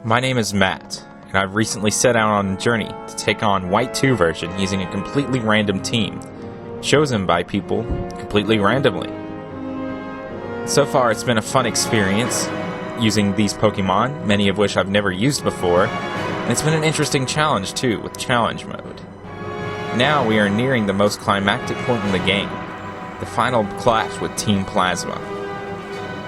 My name is Matt, and I've recently set out on a journey to take on White 2 version using a completely random team, chosen by people completely randomly. So far it's been a fun experience using these Pokemon, many of which I've never used before, and it's been an interesting challenge too, with challenge mode. Now we are nearing the most climactic point in the game, the final clash with Team Plasma.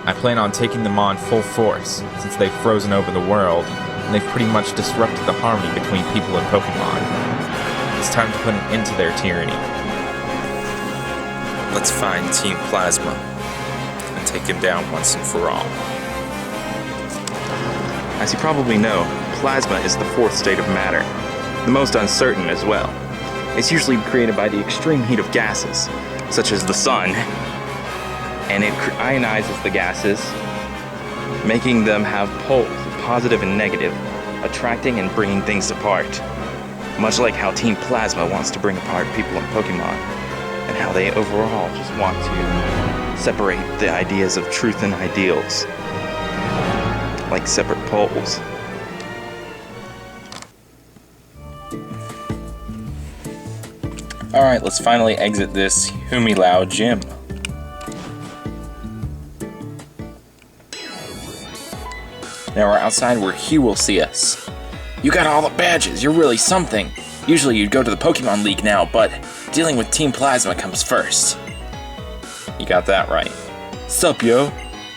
I plan on taking them on full force, since they've frozen over the world, and they've pretty much disrupted the harmony between people and Pokemon. It's time to put an end to their tyranny. Let's find Team Plasma, and take him down once and for all. As you probably know, plasma is the fourth state of matter, the most uncertain as well. It's usually created by the extreme heat of gases, such as the sun, and it ionizes the gases, making them have poles, positive and negative, attracting and bringing things apart. Much like how Team Plasma wants to bring apart people in Pokemon, and how they overall just want to separate the ideas of truth and ideals, like separate poles. Alright, let's finally exit this Humilau gym. Now we're outside where Hugh will see us. You got all the badges, you're really something. Usually you'd go to the Pokemon League now, but dealing with Team Plasma comes first. You got that right. Sup, yo?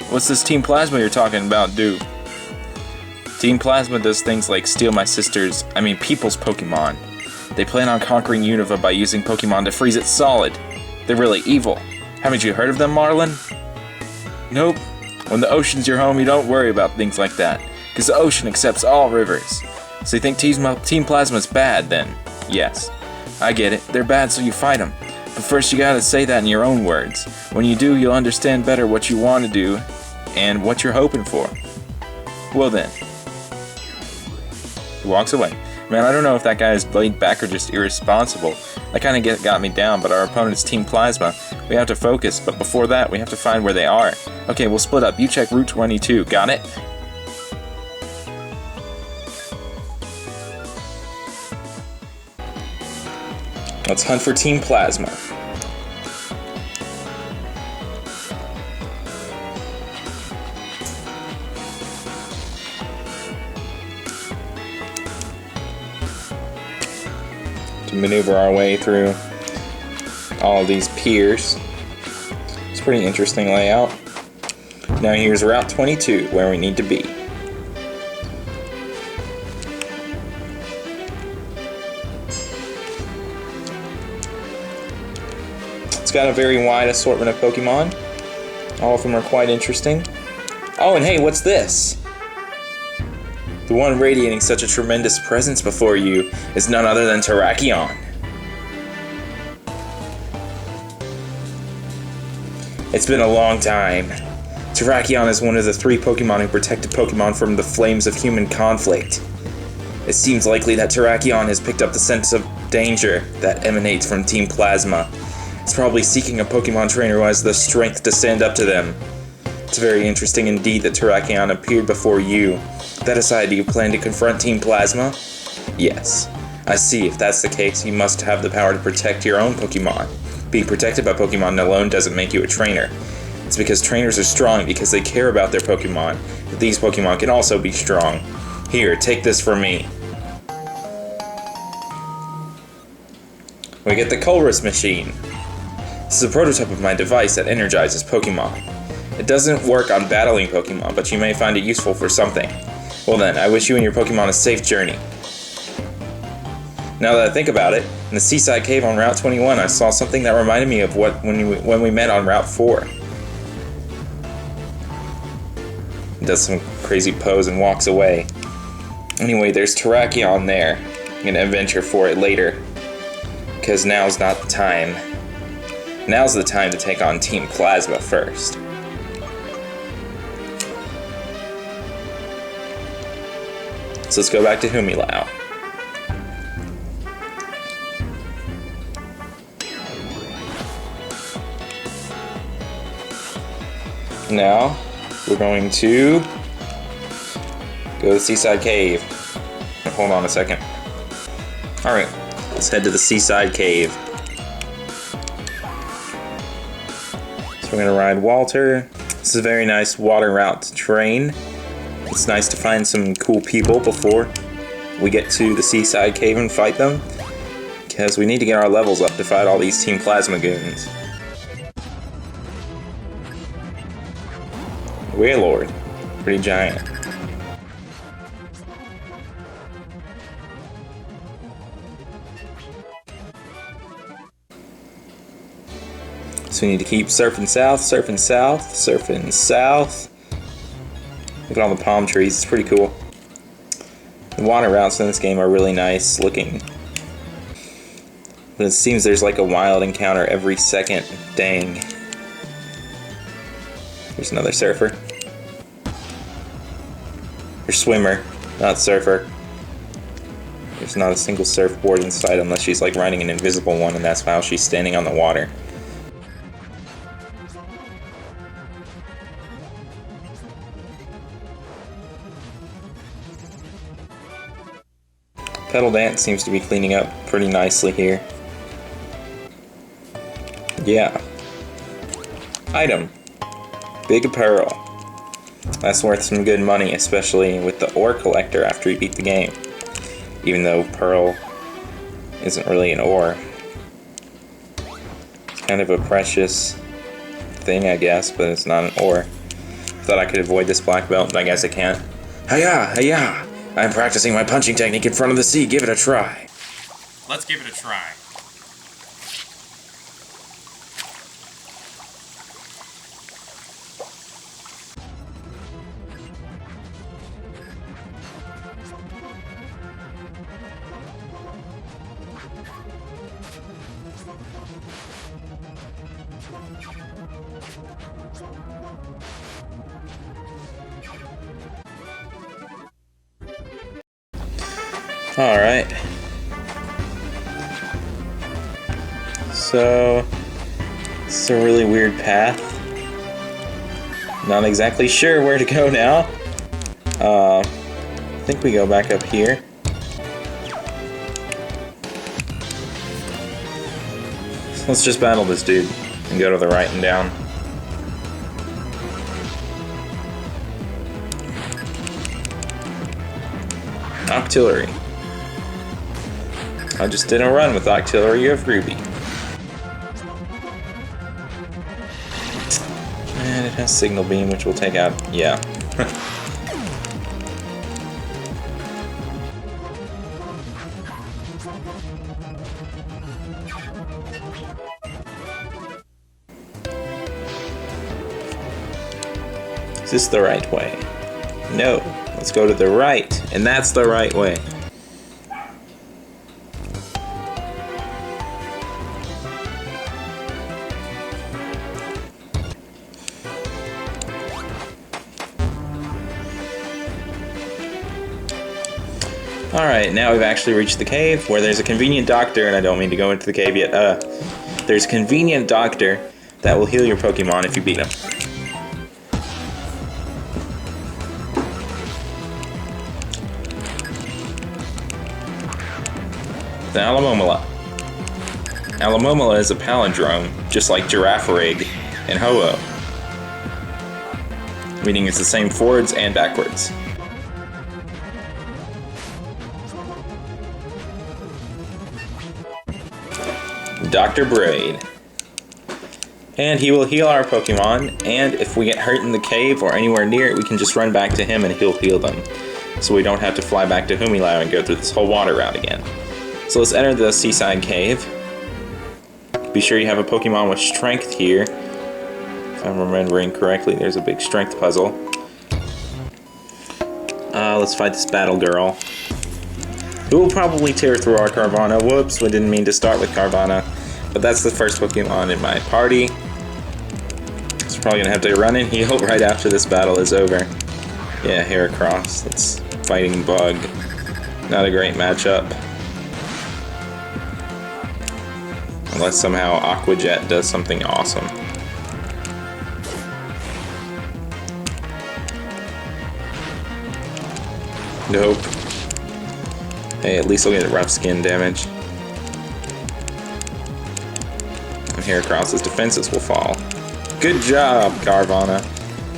What's this Team Plasma you're talking about do? Team Plasma does things like steal my people's Pokemon. They plan on conquering Unova by using Pokemon to freeze it solid. They're really evil. Haven't you heard of them, Marlin? Nope. When the ocean's your home, you don't worry about things like that, because the ocean accepts all rivers. So you think Team Plasma's bad, then? Yes. I get it. They're bad, so you fight them. But first you gotta say that in your own words. When you do, you'll understand better what you want to do, and what you're hoping for. Well then. He walks away. Man, I don't know if that guy is laid back or just irresponsible. That kind of got me down, but our opponent's Team Plasma. We have to focus, but before that, we have to find where they are. Okay, we'll split up. You check Route 22. Got it? Let's hunt for Team Plasma. To maneuver our way through all of these piers. It's a pretty interesting layout. Now here's Route 22, where we need to be. It's got a very wide assortment of Pokemon. All of them are quite interesting. Oh, and hey, what's this? The one radiating such a tremendous presence before you is none other than Terrakion. It's been a long time. Terrakion is one of the 3 Pokemon who protected Pokemon from the flames of human conflict. It seems likely that Terrakion has picked up the sense of danger that emanates from Team Plasma. It's probably seeking a Pokemon trainer who has the strength to stand up to them. It's very interesting indeed that Terrakion appeared before you. That aside, do you plan to confront Team Plasma? Yes. I see. If that's the case, you must have the power to protect your own Pokemon. Being protected by Pokemon alone doesn't make you a trainer. It's because trainers are strong because they care about their Pokemon. But these Pokemon can also be strong. Here, take this from me. We get the Colress machine. This is a prototype of my device that energizes Pokemon. It doesn't work on battling Pokemon, but you may find it useful for something. Well then, I wish you and your Pokemon a safe journey. Now that I think about it, in the Seaside Cave on Route 21, I saw something that reminded me of when we met on Route 4. He does some crazy pose and walks away. Anyway, there's Terrakion there. I'm gonna adventure for it later. Because now's not the time. Now's the time to take on Team Plasma first. So let's go back to Humilau. Now, we're going to Go to the Seaside Cave. Hold on a second. Alright, let's head to the Seaside Cave. So we're gonna ride Walter. This is a very nice water route to train. It's nice to find some cool people before we get to the Seaside Cave and fight them, because we need to get our levels up to fight all these Team Plasma goons. Wailord, pretty giant. So we need to keep surfing south, surfing south, surfing south. Look at all the palm trees, it's pretty cool. The water routes in this game are really nice looking. But it seems there's like a wild encounter every second. Dang. There's another surfer. Or swimmer, not surfer. There's not a single surfboard in sight unless she's like riding an invisible one, and that's how she's standing on the water. Pedal Dance seems to be cleaning up pretty nicely here. Yeah. Item. Big Pearl. That's worth some good money, especially with the ore collector after you beat the game. Even though Pearl isn't really an ore. It's kind of a precious thing, I guess, but it's not an ore. Thought I could avoid this black belt, but I guess I can't. Hiya! Hiya! I'm practicing my punching technique in front of the sea. Give it a try. Let's give it a try. Alright. So, it's a really weird path. Not exactly sure where to go now. I think we go back up here. So let's just battle this dude and go to the right and down. Octillery. I just did a run with Octillery of Ruby. And it has Signal Beam, which will take out... yeah. Is this the right way? No. Let's go to the right. And that's the right way. Alright, now we've actually reached the cave where there's a convenient doctor, and I don't mean to go into the cave yet. There's a convenient doctor that will heal your Pokemon if you beat him. The Alamomala. Alamomala is a palindrome, just like Girafarig and Ho-Oh. Meaning it's the same forwards and backwards. Dr. Braid. And he will heal our Pokemon, and if we get hurt in the cave or anywhere near it, we can just run back to him and he'll heal them. So we don't have to fly back to Humilau and go through this whole water route again. So let's enter the Seaside Cave. Be sure you have a Pokemon with strength here. If I'm remembering correctly, there's a big strength puzzle. Let's fight this battle girl, who will probably tear through our Carvana. Whoops, we didn't mean to start with Carvana. But that's the first Pokemon in my party. So we're probably going to have to run and heal right after this battle is over. Yeah, Heracross. That's fighting Bug. Not a great matchup. Unless somehow Aqua Jet does something awesome. Nope. Hey, at least I'll get rough skin damage. And here Cross's defenses will fall. Good job, Carvana.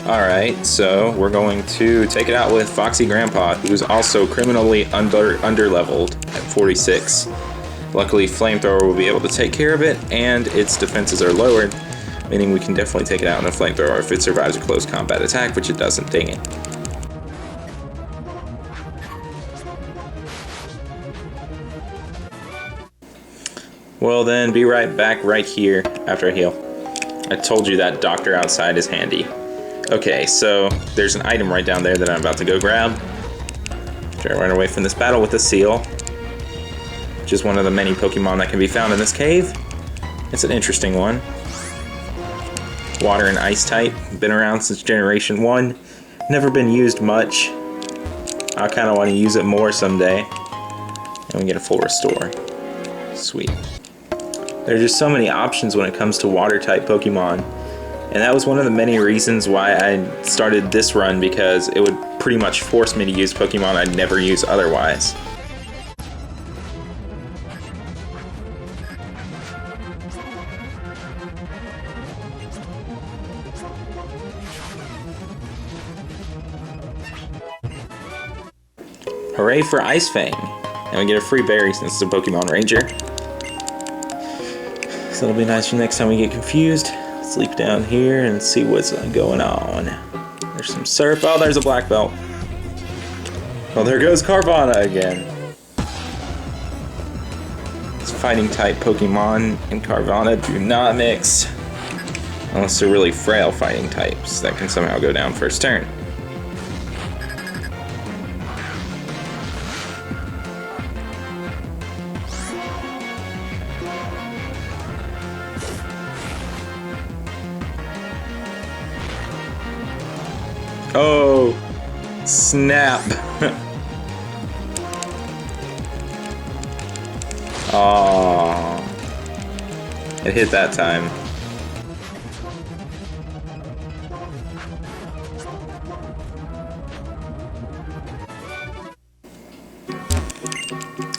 Alright, so we're going to take it out with Foxy Grandpa, who's also criminally underleveled at 46. Luckily, Flamethrower will be able to take care of it, and its defenses are lowered, meaning we can definitely take it out in a Flamethrower if it survives a close combat attack, which it doesn't, dang it. Well then, be right back right here after I heal. I told you that doctor outside is handy. Okay, so there's an item right down there that I'm about to go grab. After I run away from this battle with the seal, which is one of the many Pokemon that can be found in this cave. It's an interesting one. Water and Ice type, been around since Generation 1. Never been used much. I kind of want to use it more someday. And we get a full restore. Sweet. There's just so many options when it comes to water type Pokemon. And that was one of the many reasons why I started this run, because it would pretty much force me to use Pokemon I'd never use otherwise. Hooray for Ice Fang! And we get a free berry since it's a Pokemon Ranger. So it'll be nice for next time we get confused. Let's leap down here and see what's going on. There's some surf. Oh, there's a black belt. Well, there goes Carvana again. It's fighting type Pokemon and Carvana do not mix. Unless they're really frail fighting types that can somehow go down first turn. Oh, snap. Oh, it hit that time.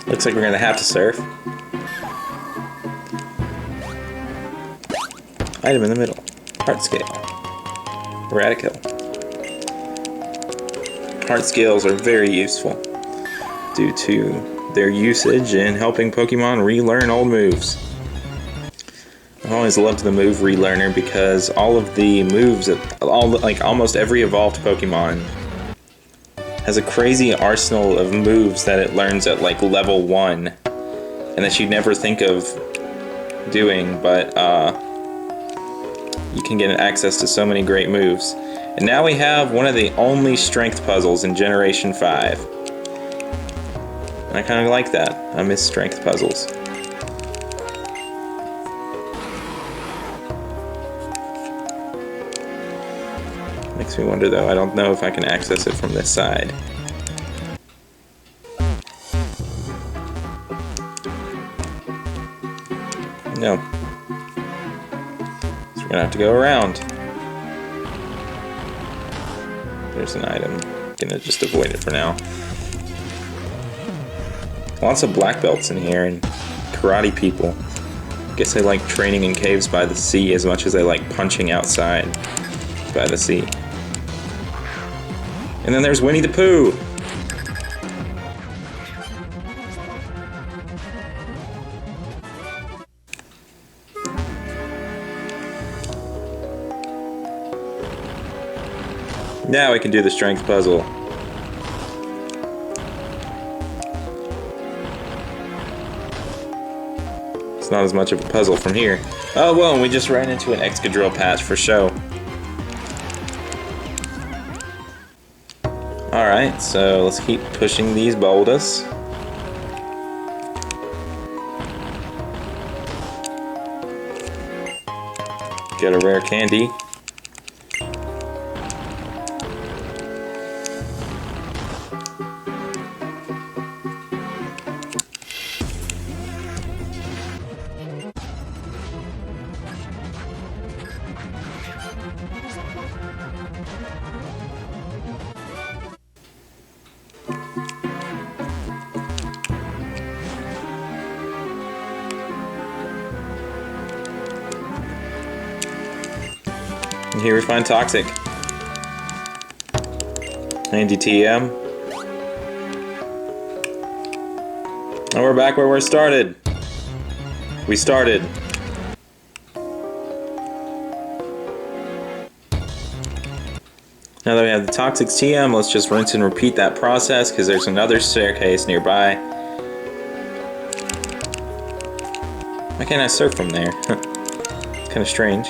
Looks like we're gonna have to surf. Item in the middle. Heart scale. Radical. Heart scales are very useful due to their usage in helping Pokemon relearn old moves. I've always loved the move relearner because all of the moves, almost every evolved Pokemon has a crazy arsenal of moves that it learns at like level 1 and that you'd never think of doing, but you can get access to so many great moves. And now we have one of the only strength puzzles in Generation 5. I kind of like that. I miss strength puzzles. Makes me wonder though, I don't know if I can access it from this side. No. So we're gonna have to go around. There's an item. Gonna just avoid it for now. Lots of black belts in here and karate people. Guess they like training in caves by the sea as much as they like punching outside by the sea. And then there's Winnie the Pooh! Now we can do the strength puzzle. It's not as much of a puzzle from here. Oh well, and we just ran into an Excadrill patch for show. Alright, so let's keep pushing these boulders. Get a rare candy. And here we find Toxic. Handy TM. And we're back where we started. We started. Now that we have the Toxic's TM, let's just rinse and repeat that process because there's another staircase nearby. Why can't I surf from there? It's kind of strange.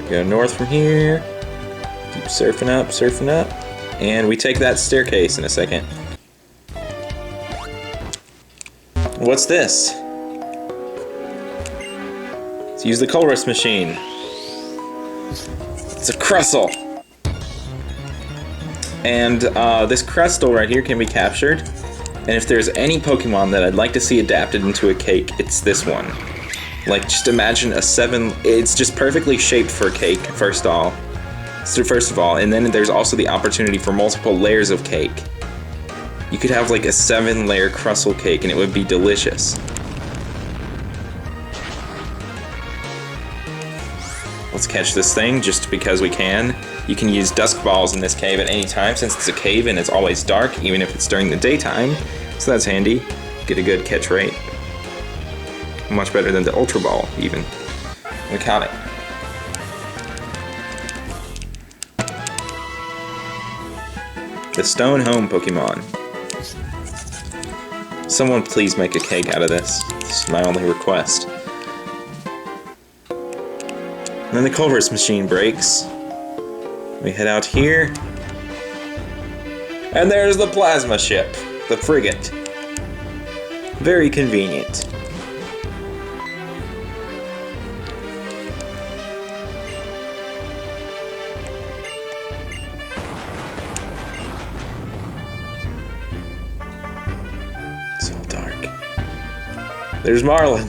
Go north from here. Keep surfing up, and we take that staircase in a second. What's this? Let's use the Colress machine. It's a Crustle. And this Crustle right here can be captured. And if there's any Pokemon that I'd like to see adapted into a cake, it's this one. Like, just imagine it's just perfectly shaped for a cake, first of all, and then there's also the opportunity for multiple layers of cake. You could have like a 7-layer Crustle cake and it would be delicious. Let's catch this thing just because we can. You can use dusk balls in this cave at any time since it's a cave and it's always dark, even if it's during the daytime. So that's handy. Get a good catch rate. Much better than the Ultra Ball, even. We caught it. The Stone Home Pokemon. Someone please make a cake out of this. This is my only request. And then the Colress machine breaks. We head out here. And there's the plasma ship, the Frigate. Very convenient. So dark. There's Marlin.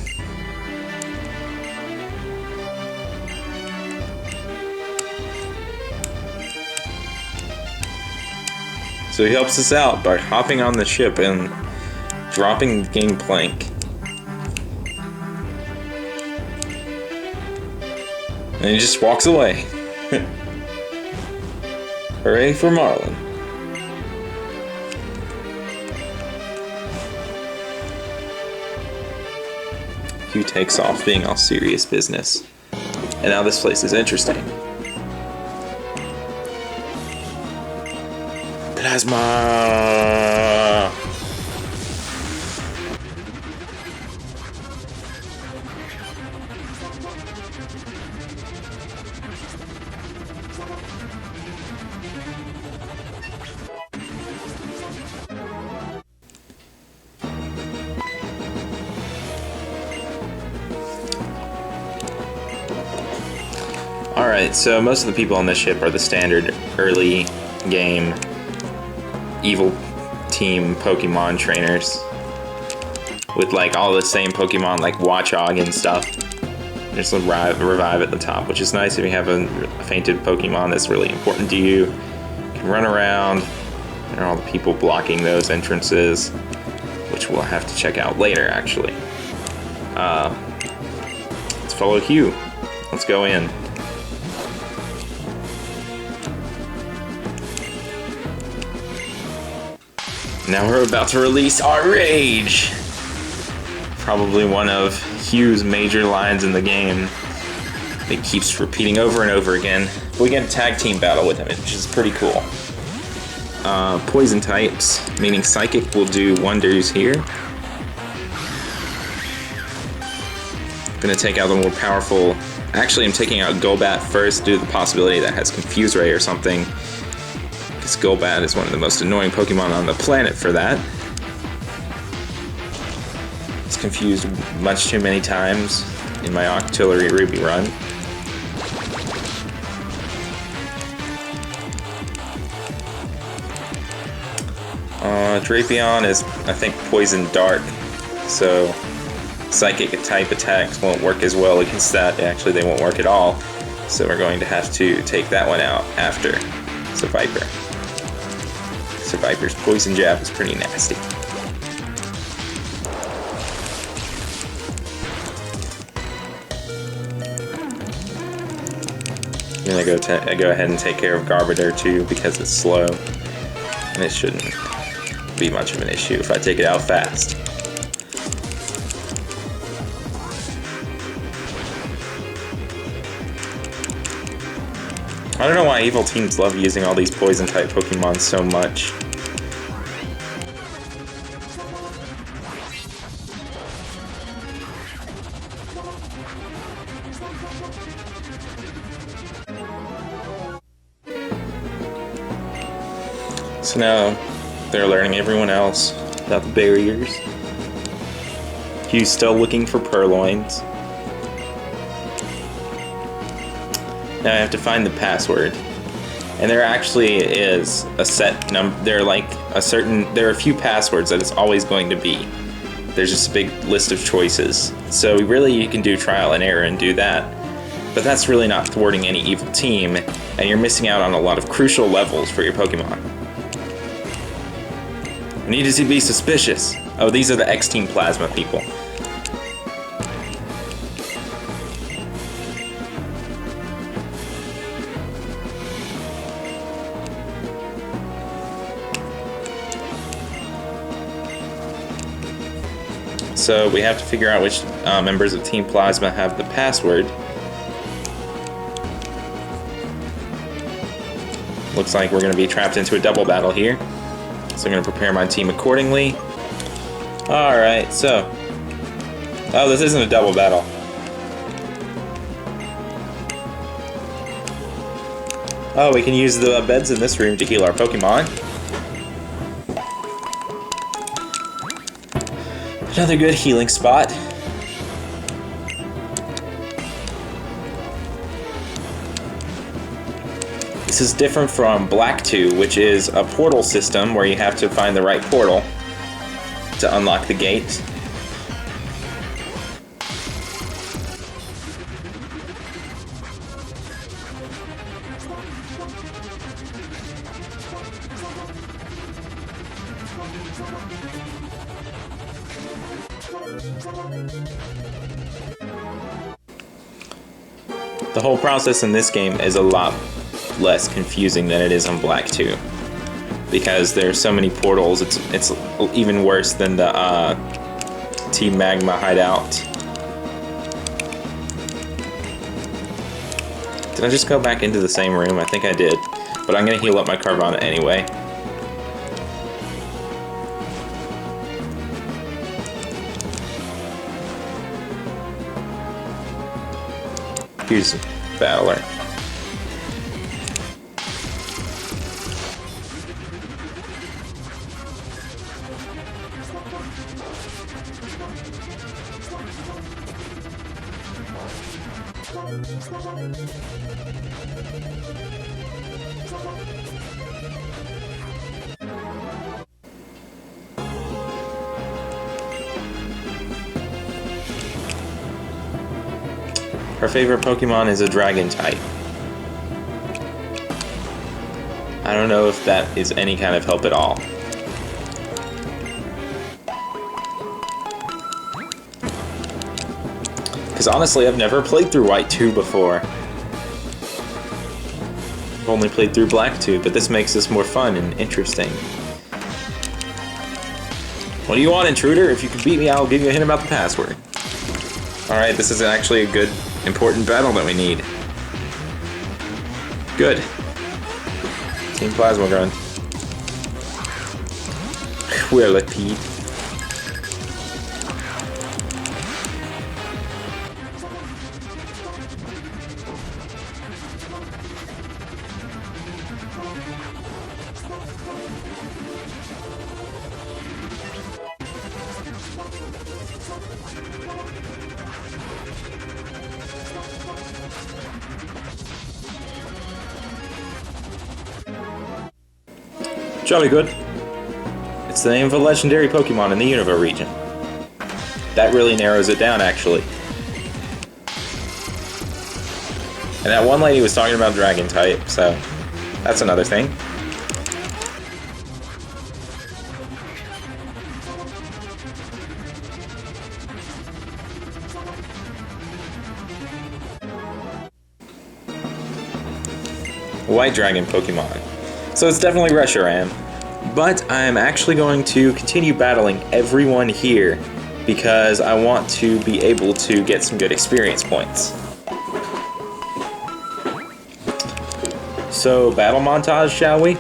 So he helps us out by hopping on the ship and dropping the gangplank. And he just walks away. Hooray for Marlin. Hugh takes off being all serious business. And now this place is interesting. Plasma! Alright, so most of the people on this ship are the standard early game evil team Pokemon trainers with like all the same Pokemon like Watchog and stuff. There's a revive at the top, which is nice if you have a fainted Pokemon that's really important to you. You can run around. There are all the people blocking those entrances, which we'll have to check out later actually. Let's follow Hugh. Let's go in. Now we're about to release our rage! Probably one of Hugh's major lines in the game. It keeps repeating over and over again. We get a tag team battle with him, which is pretty cool. Poison types, meaning Psychic will do wonders here. Gonna take out the more powerful... Actually, I'm taking out Golbat first due to the possibility that has Confuse Ray or something. Because Golbat is one of the most annoying Pokemon on the planet for that. It's confused much too many times in my Octillery Ruby run. Terrakion is, I think, Poison Dark, so Psychic type attacks won't work as well against that. Actually, they won't work at all. So we're going to have to take that one out after Viper. Viper's Poison Jab is pretty nasty. I'm gonna go ahead and take care of Garbiter too because it's slow, and it shouldn't be much of an issue if I take it out fast. I don't know why evil teams love using all these poison type Pokemon so much. So now they're alerting everyone else about the barriers. Hugh's still looking for Purloins. Now I have to find the password. And there actually is a set number. There are a few passwords that it's always going to be. There's just a big list of choices. So really you can do trial and error and do that. But that's really not thwarting any evil team, and you're missing out on a lot of crucial levels for your Pokemon. We need to be suspicious. Oh, these are the X-Team Plasma people. So we have to figure out which members of Team Plasma have the password. Looks like we're going to be trapped into a double battle here. So I'm going to prepare my team accordingly. Alright, so... Oh, this isn't a double battle. Oh, we can use the beds in this room to heal our Pokemon. Another good healing spot. This is different from Black 2, which is a portal system where you have to find the right portal to unlock the gate. The whole process in this game is a lot less confusing than it is on Black 2. Because there's so many portals, it's even worse than the Team Magma hideout. Did I just go back into the same room? I think I did. But I'm gonna heal up my Carvana anyway. Here's Battler. Our favorite Pokemon is a Dragon type. I don't know if that is any kind of help at all. Because honestly, I've never played through White 2 before. I've only played through Black 2, but this makes this more fun and interesting. What do you want, intruder? If you can beat me, I'll give you a hint about the password. Alright, this is actually a good, important battle that we need. Good. Team Plasma Grunt. Whirlipede. Jolly good. It's the name of a legendary Pokemon in the Unova region. That really narrows it down, actually. And that one lady was talking about Dragon type, so that's another thing. White Dragon Pokemon. So it's definitely Reshiram. But I'm actually going to continue battling everyone here because I want to be able to get some good experience points. So, battle montage, shall we?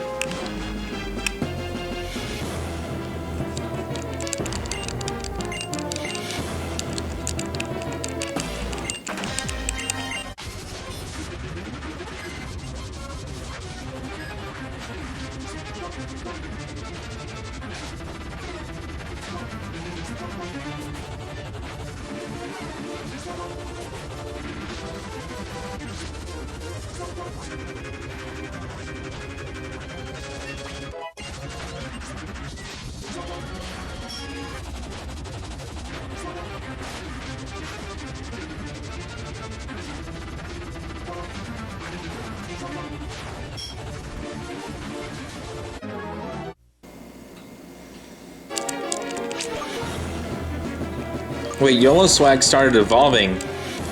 Wait, YOLO Swag started evolving,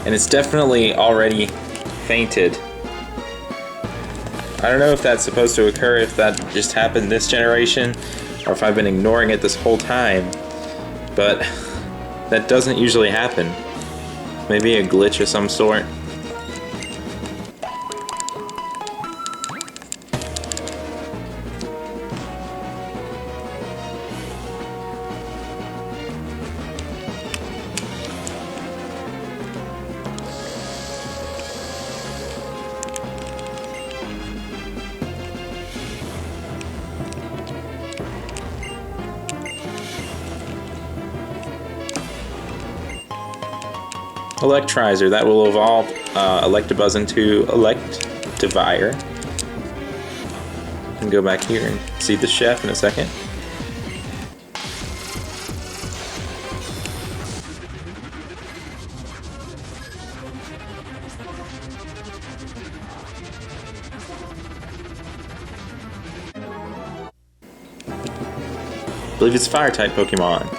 and it's definitely already fainted. I don't know if that's supposed to occur, if that just happened this generation, or if I've been ignoring it this whole time, but that doesn't usually happen. Maybe a glitch of some sort. Electrizer, that will evolve Electabuzz into Electivire. And go back here and see the chef in a second. I believe it's Fire-type Pokemon.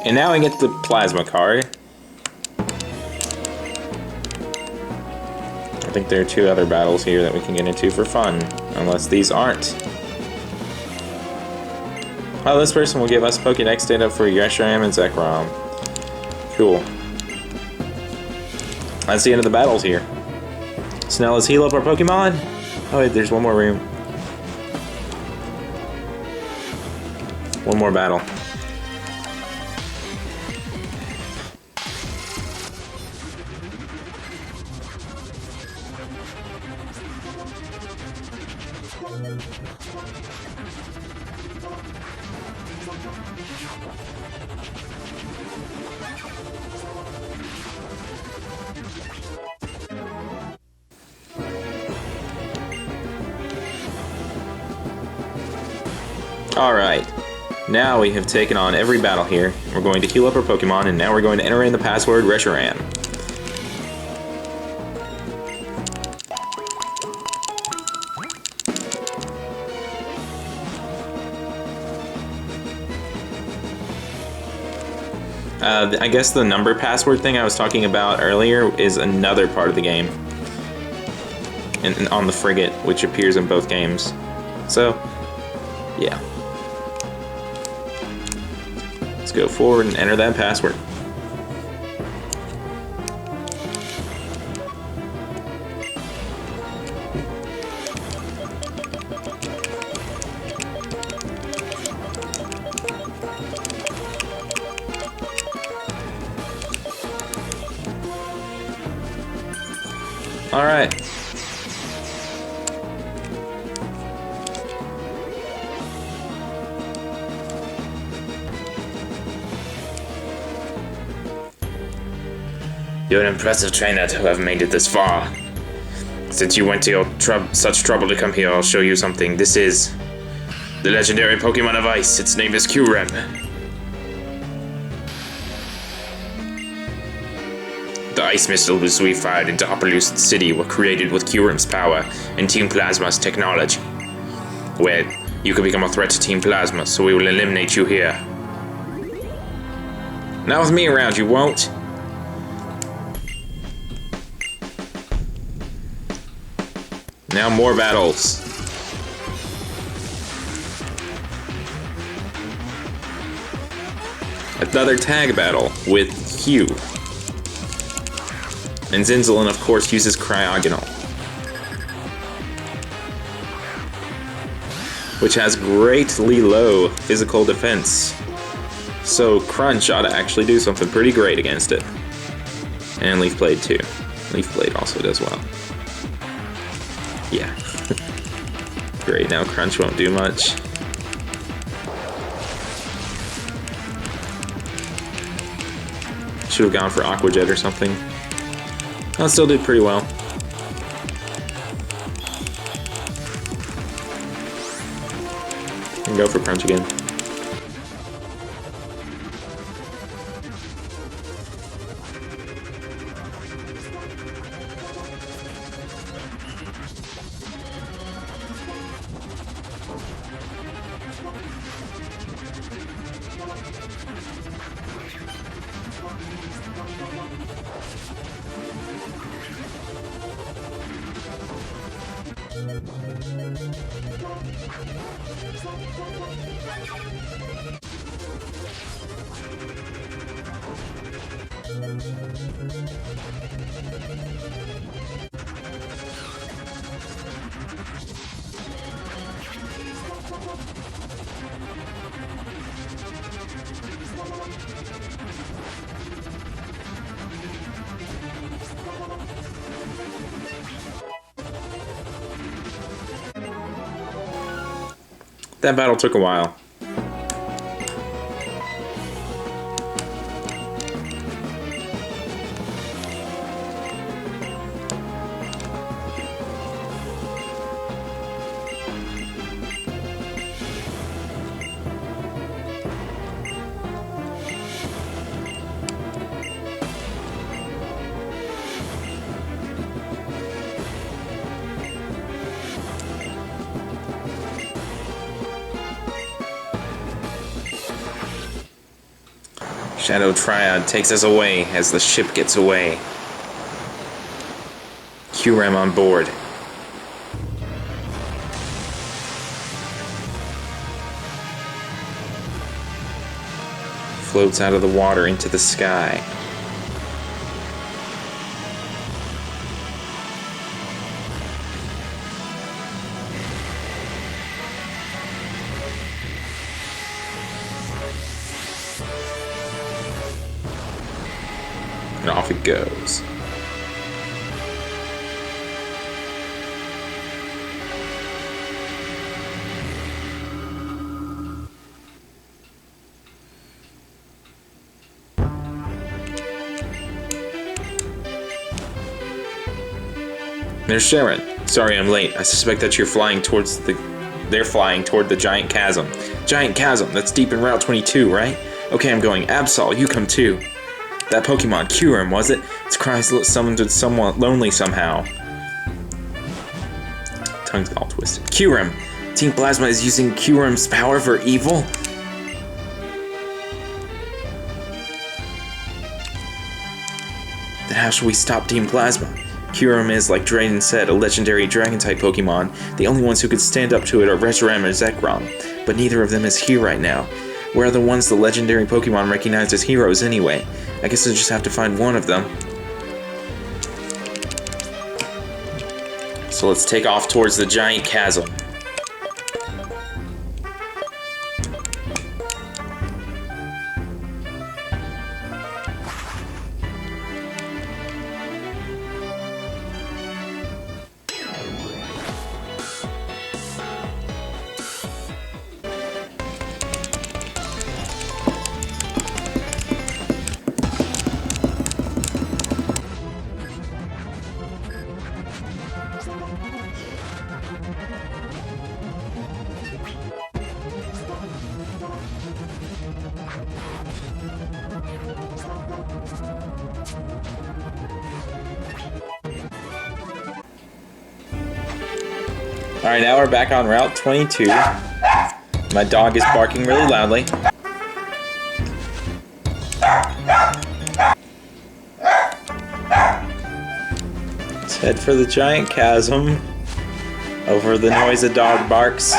And now I get the Plasma card. I think there are 2 other battles here that we can get into for fun, unless these aren't. Oh, this person will give us Pokédex data for Reshiram and Zekrom. Cool. That's the end of the battles here. So now let's heal up our Pokemon. Oh wait, there's one more room. One more battle. Alright, now we have taken on every battle here. We're going to heal up our Pokemon, and now we're going to enter in the password Reshiram. I guess the number password thing I was talking about earlier is another part of the game. And on the Frigate, which appears in both games. So, yeah. Let's go forward and enter that password. Alright. You're an impressive trainer to have made it this far. Since you went to your such trouble to come here, I'll show you something. This is the legendary Pokemon of Ice. Its name is Kyurem. The ice missiles we fired into Humilau City were created with Kyurem's power and Team Plasma's technology. Well, you could become a threat to Team Plasma, so we will eliminate you here. Not with me around, you won't. Now more battles. Another tag battle with Hugh. And Zinzolin, of course, uses Cryogonal, which has greatly low physical defense. So Crunch ought to actually do something pretty great against it. And Leaf Blade too. Leaf Blade also does well. Yeah. Great, now Crunch won't do much. Should have gone for Aqua Jet or something. I'll still do pretty well. And go for Crunch again. That battle took a while. Shadow Triad takes us away as the ship gets away. Kyurem on board. Floats out of the water into the sky. And off it goes. There's Sharon. Sorry I'm late. I suspect that you're flying towards the... They're flying toward the Giant Chasm. Giant Chasm, that's deep in Route 22, right? Okay, I'm going. Absol, you come too. That Pokemon, Kyurem, was it? Its cries summoned somewhat lonely somehow. Tongue's all twisted. Kyurem! Team Plasma is using Kyurem's power for evil? Then how should we stop Team Plasma? Kyurem is, like Drayden said, a legendary Dragon-type Pokemon. The only ones who could stand up to it are Reshiram or Zekrom, but neither of them is here right now. Where are the ones the legendary Pokemon recognize as heroes anyway? I guess I'll just have to find one of them. So let's take off towards the Giant Chasm. Alright, now we're back on Route 22. My dog is barking really loudly. Let's head for the giant chasm. Over the noise a dog barks.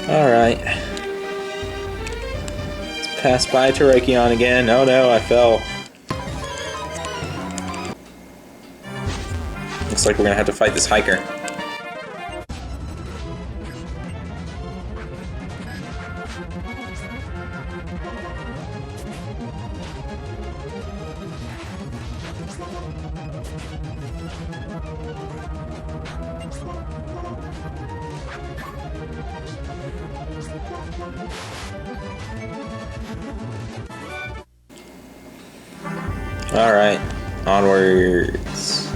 Alright. Let's pass by Terrakion again. Oh no, I fell. Looks like we're gonna have to fight this hiker. Alright, onwards.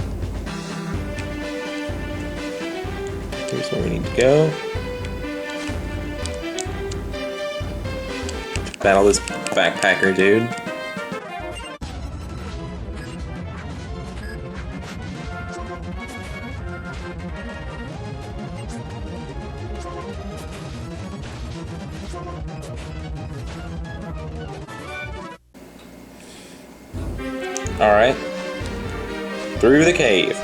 Here's where we need to go. Battle this backpacker dude. Alright. Through the cave.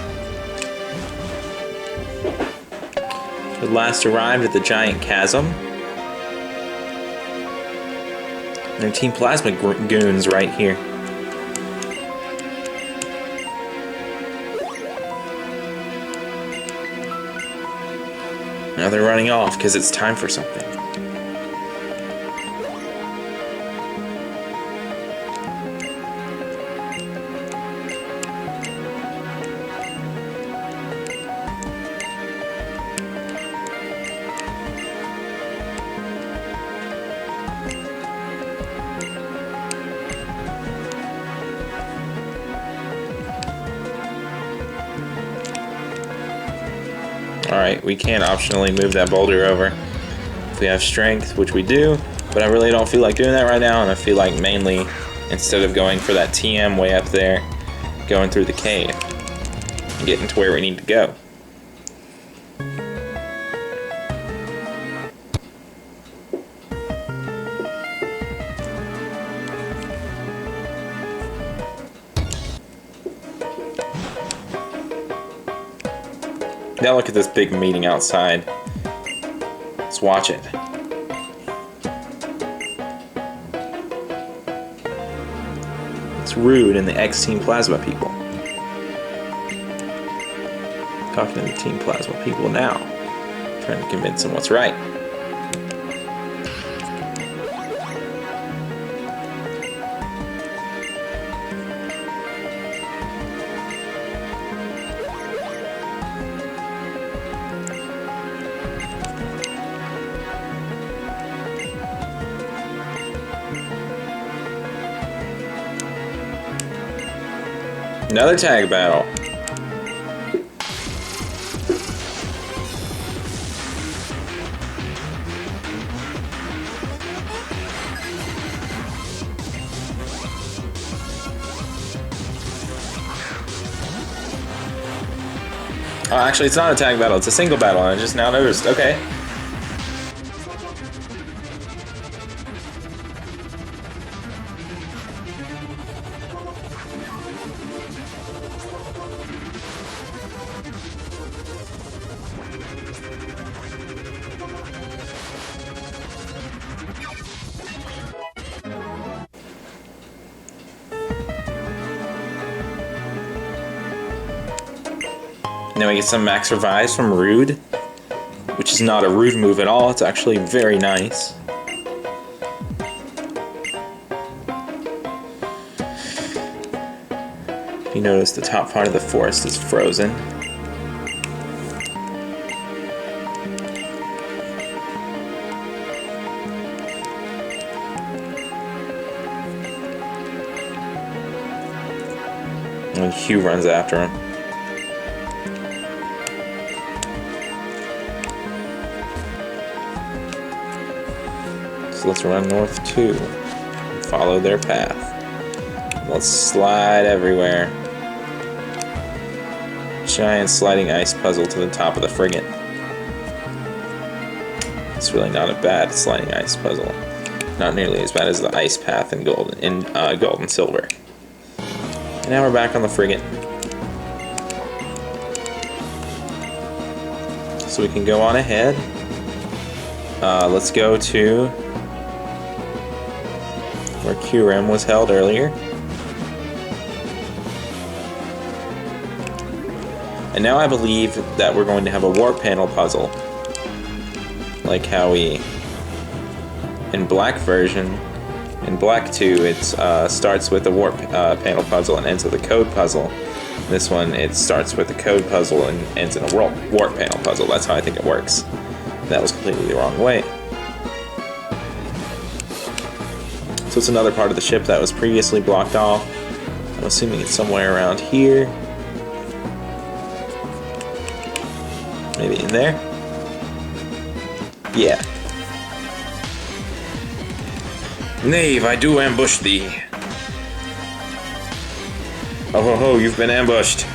We last arrived at the giant chasm. There are Team Plasma goons right here. Now they're running off because it's time for something. Alright, we can optionally move that boulder over if we have strength, which we do, but I really don't feel like doing that right now, and I feel like mainly, instead of going for that TM way up there, going through the cave and getting to where we need to go. Now look at this big meeting outside. Let's watch it. It's Rude and the ex-Team Plasma people. Talking to the Team Plasma people now. Trying to convince them what's right. Another tag battle. Oh, actually, it's not a tag battle. It's a single battle, and I just now noticed. Okay. And then we get some max revives from Rude, which is not a Rude move at all. It's actually very nice. If you notice, the top part of the forest is frozen. And Hugh runs after him. So let's run north too. Follow their path. Let's slide everywhere. giant sliding ice puzzle to the top of the frigate. It's really not a bad sliding ice puzzle. Not nearly as bad as the ice path in gold and silver. And now we're back on the frigate. So we can go on ahead. Let's go to where Kyurem was held earlier. And now I believe that we're going to have a warp panel puzzle. Like how we, in Black version, in Black 2, it starts with a warp panel puzzle and ends with a code puzzle. This one, it starts with a code puzzle and ends in a warp panel puzzle. That's how I think it works. That was completely the wrong way. So it's another part of the ship that was previously blocked off. I'm assuming it's somewhere around here. Maybe in there? Yeah. Knave, I do ambush thee. Oh ho ho, you've been ambushed.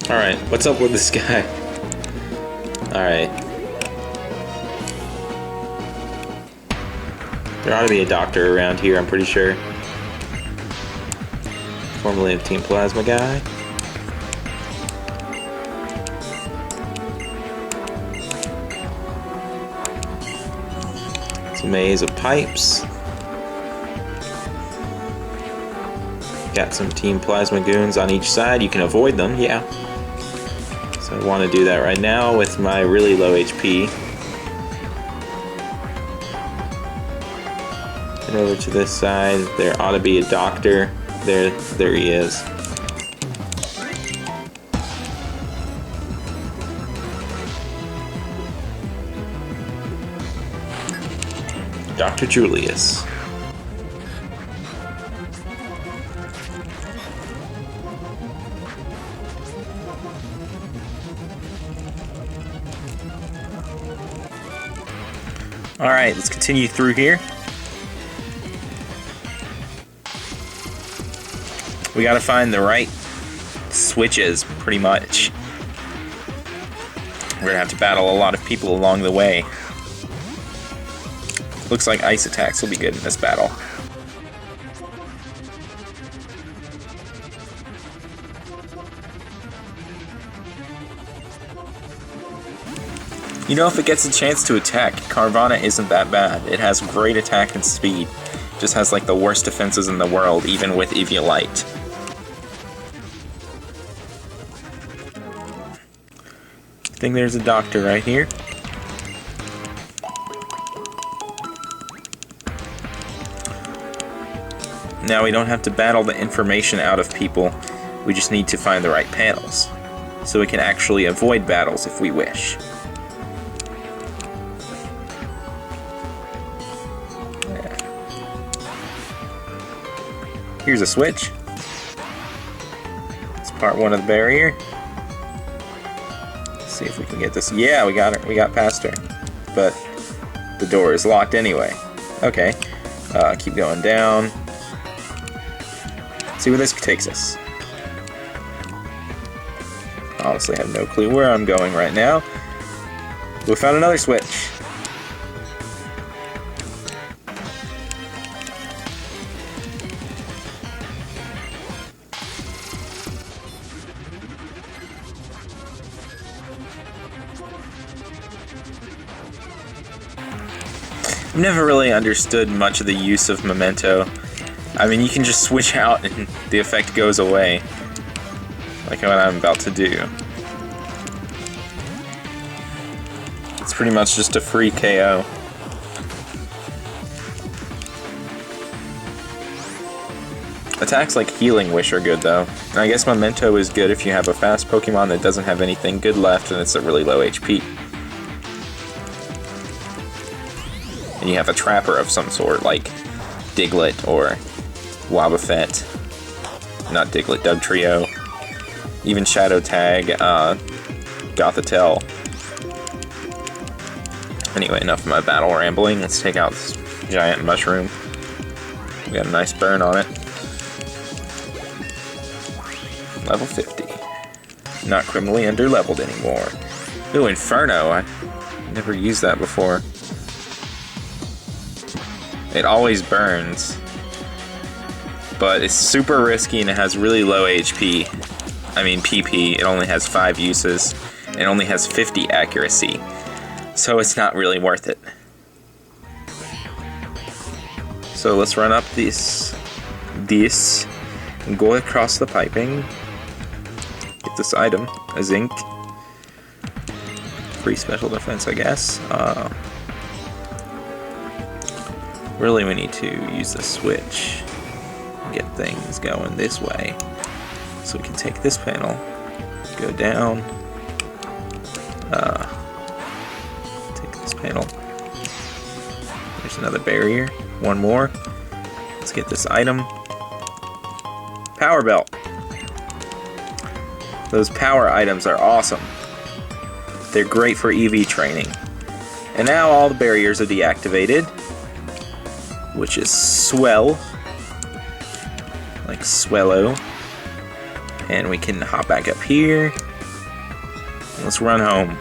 Alright, what's up with this guy? Alright. There ought to be a doctor around here, I'm pretty sure. Formerly a Team Plasma guy. It's a maze of pipes. Got some Team Plasma goons on each side. You can avoid them, yeah. So I want to do that right now with my really low HP. Head over to this side. There ought to be a doctor. There he is. Dr. Julius. Alright, let's continue through here. We gotta find the right switches, pretty much. We're gonna have to battle a lot of people along the way. Looks like ice attacks will be good in this battle. You know, if it gets a chance to attack, Carvana isn't that bad. It has great attack and speed. Just has like the worst defenses in the world, even with Eviolite. I think there's a doctor right here. Now we don't have to battle the information out of people. We just need to find the right panels. So we can actually avoid battles if we wish. Here's a switch. It's part one of the barrier. Let's see if we can get this. Yeah, we got her. We got past her. But the door is locked anyway. Okay. Keep going down. See where this takes us. Honestly, I have no clue where I'm going right now. We found another switch. I've never really understood much of the use of Memento. I mean, you can just switch out and the effect goes away. Like what I'm about to do. It's pretty much just a free KO. Attacks like Healing Wish are good though. And I guess Memento is good if you have a fast Pokemon that doesn't have anything good left and it's a really low HP. And you have a trapper of some sort, like Diglett or Wobbuffet. Not Diglett, Dugtrio. Even Shadow Tag, Gothitelle. Anyway, enough of my battle rambling. Let's take out this giant mushroom. We got a nice burn on it. Level 50. Not criminally under-leveled anymore. Ooh, Inferno. I never used that before. It always burns, but it's super risky and it has really low HP. I mean PP, it only has 5 uses, and only has 50 accuracy, so it's not really worth it. So let's run up this, and go across the piping, get this item, a zinc, free special defense I guess. Really, we need to use the switch and get things going this way. So we can take this panel, go down, take this panel. There's another barrier, one more. Let's get this item. Power Belt. Those power items are awesome. They're great for EV training. And now all the barriers are deactivated, which is swell, like swello. And we can hop back up here. Let's run home.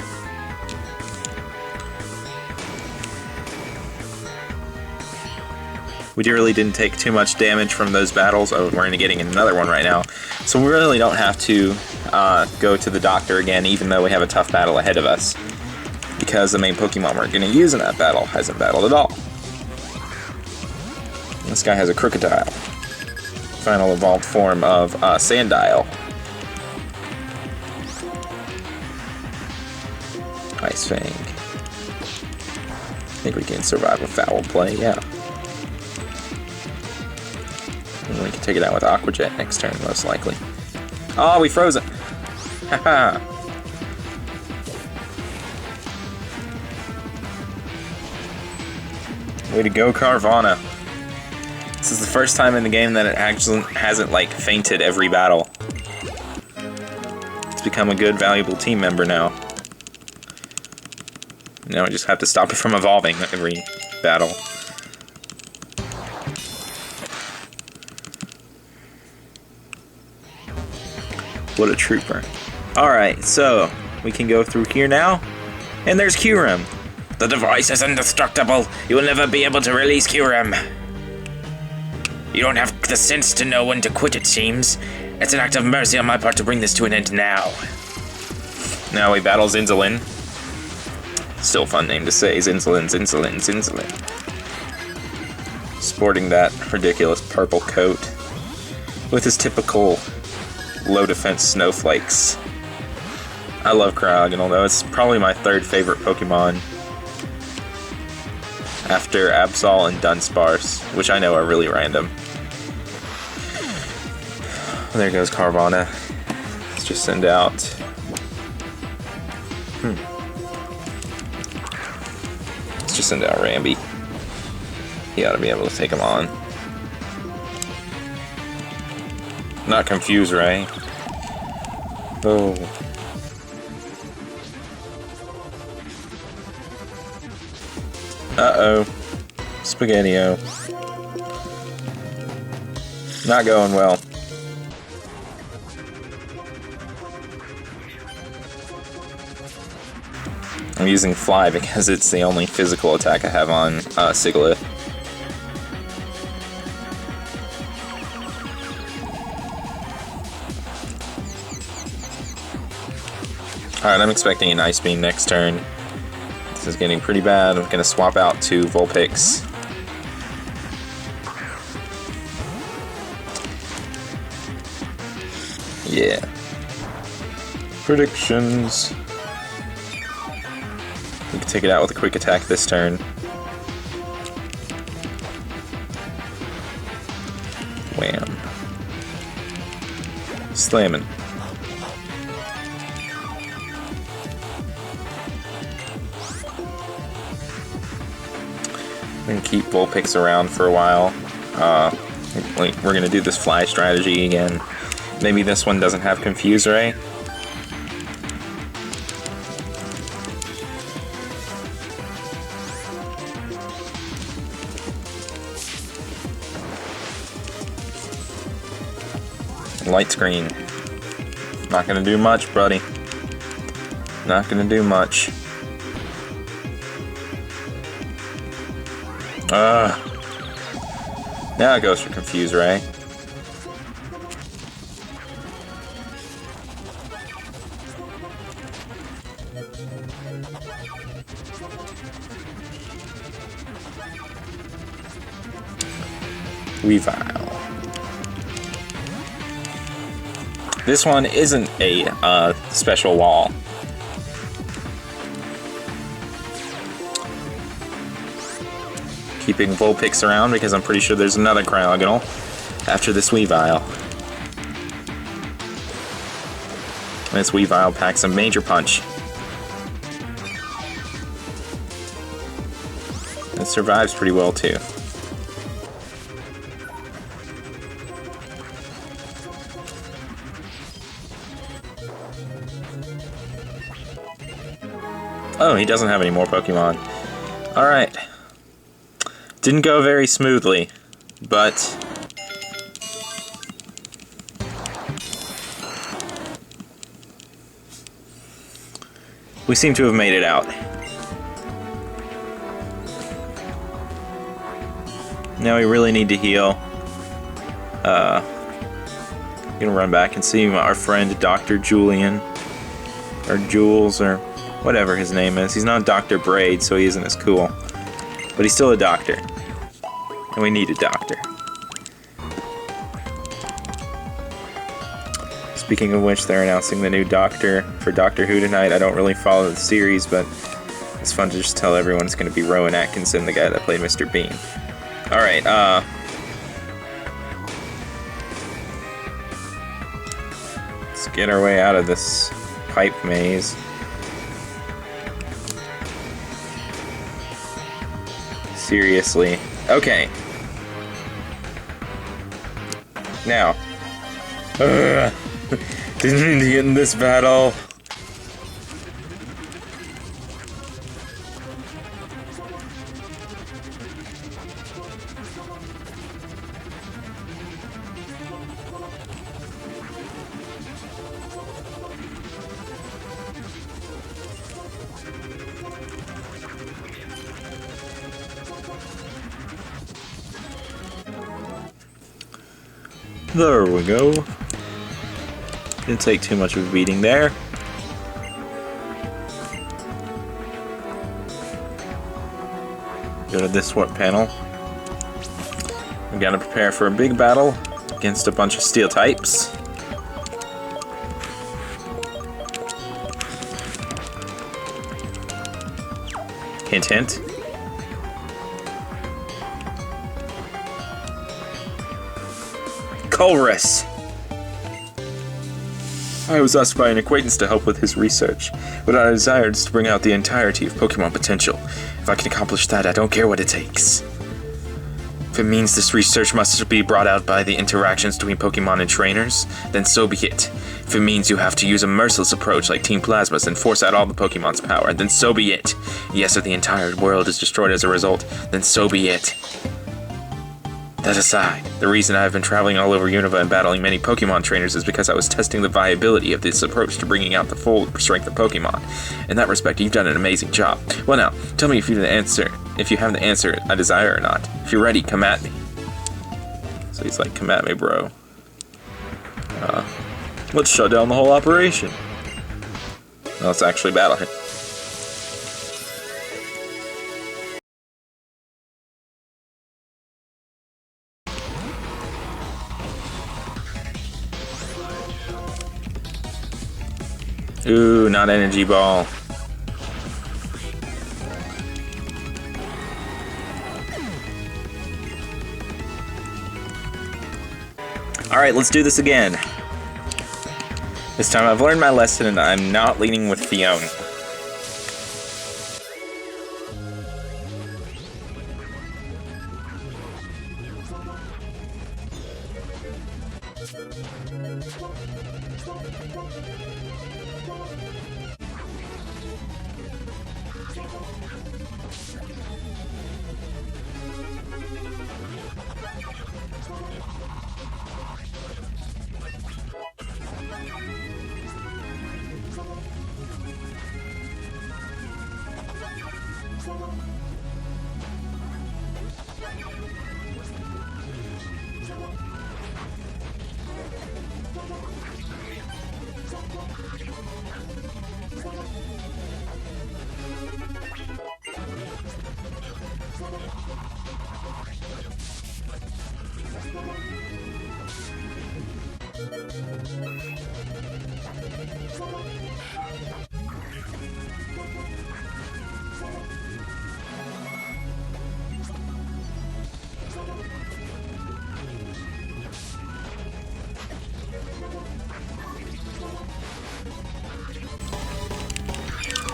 We really didn't take too much damage from those battles. Oh, we're getting another one right now. So we really don't have to go to the doctor again, even though we have a tough battle ahead of us. Because the main Pokemon we're going to use in that battle hasn't battled at all. This guy has a Crocodile. Final evolved form of Sandile. Ice Fang. I think we can survive a foul play, yeah. And we can take it out with Aqua Jet next turn, most likely. Oh, we froze it! Haha! Way to go, Carvana. This is the first time in the game that it actually hasn't, like, fainted every battle. It's become a good, valuable team member now. Now we just have to stop it from evolving every battle. What a trooper. Alright, so we can go through here now. And there's Kyurem. The device is indestructible. You will never be able to release Kyurem. You don't have the sense to know when to quit, it seems. It's an act of mercy on my part to bring this to an end now. Now we battle Zinzolin. Still fun name to say, Zinzolin, Zinzolin, Zinzolin. Sporting that ridiculous purple coat. With his typical low defense snowflakes. I love Cryogonal though, it's probably my third favorite Pokemon. After Absol and Dunsparce, which I know are really random. There goes Carvana. Let's just send out... Let's just send out Rambi. He ought to be able to take him on. Not confuse Ray. Oh. Uh-oh. Spaghetti-O. Not going well. using Fly because it's the only physical attack I have on Sigalith. Alright, I'm expecting an Ice Beam next turn. This is getting pretty bad. I'm going to swap out to Vulpix. Yeah. Predictions. We can take it out with a quick attack this turn. Wham. Slamming. I'm gonna keep Vulpix around for a while. We're gonna do this Fly strategy again. Maybe this one doesn't have Confuse Ray. Light Screen. Not gonna do much, buddy. Not gonna do much. Now it goes for Confuse Ray. Weavile. This one isn't a special wall. Keeping Vulpix around because I'm pretty sure there's another Cryogonal after this Weavile. This Weavile packs a Major Punch. It survives pretty well too. Oh, he doesn't have any more Pokemon. Alright. Didn't go very smoothly, but we seem to have made it out. Now we really need to heal. I'm gonna run back and see our friend Dr. Julian, or Jules, or whatever his name is. He's not Dr. Braid, so he isn't as cool. But he's still a doctor. And we need a doctor. Speaking of which, they're announcing the new doctor for Doctor Who tonight. I don't really follow the series, but it's fun to just tell everyone it's going to be Rowan Atkinson, the guy that played Mr. Bean. Alright, let's get our way out of this pipe maze. Seriously. Okay. Now. Didn't mean to get in this battle. There we go. Didn't take too much of a beating there. Go to this sword panel. We gotta prepare for a big battle against a bunch of steel types. Hint, hint. Colress! I was asked by an acquaintance to help with his research. What I desired is to bring out the entirety of Pokemon potential. If I can accomplish that, I don't care what it takes. If it means this research must be brought out by the interactions between Pokemon and trainers, then so be it. If it means you have to use a merciless approach like Team Plasma's and force out all the Pokemon's power, then so be it. Yes, if the entire world is destroyed as a result, then so be it. That aside, the reason I've been traveling all over Unova and battling many Pokemon trainers is because I was testing the viability of this approach to bringing out the full strength of Pokemon. In that respect, you've done an amazing job. Well now, tell me if you have the answer I desire or not. If you're ready, come at me. So he's like, come at me, bro. Let's shut down the whole operation. No, let's actually battle him. Ooh, not energy ball. Alright, let's do this again. This time I've learned my lesson and I'm not leaning with Fiona.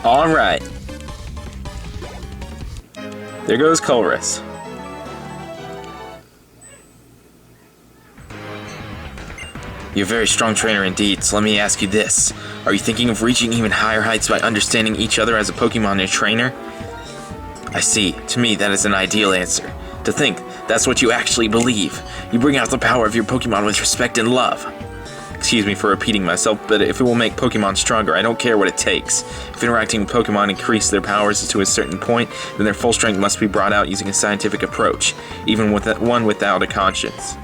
Alright. There goes Colress. You're a very strong trainer indeed, so let me ask you this. Are you thinking of reaching even higher heights by understanding each other as a Pokemon and trainer? I see. To me, that is an ideal answer. To think, that's what you actually believe. You bring out the power of your Pokemon with respect and love. Excuse me for repeating myself, but if it will make Pokemon stronger, I don't care what it takes. If interacting with Pokemon increase their powers to a certain point, then their full strength must be brought out using a scientific approach, even with one without a conscience.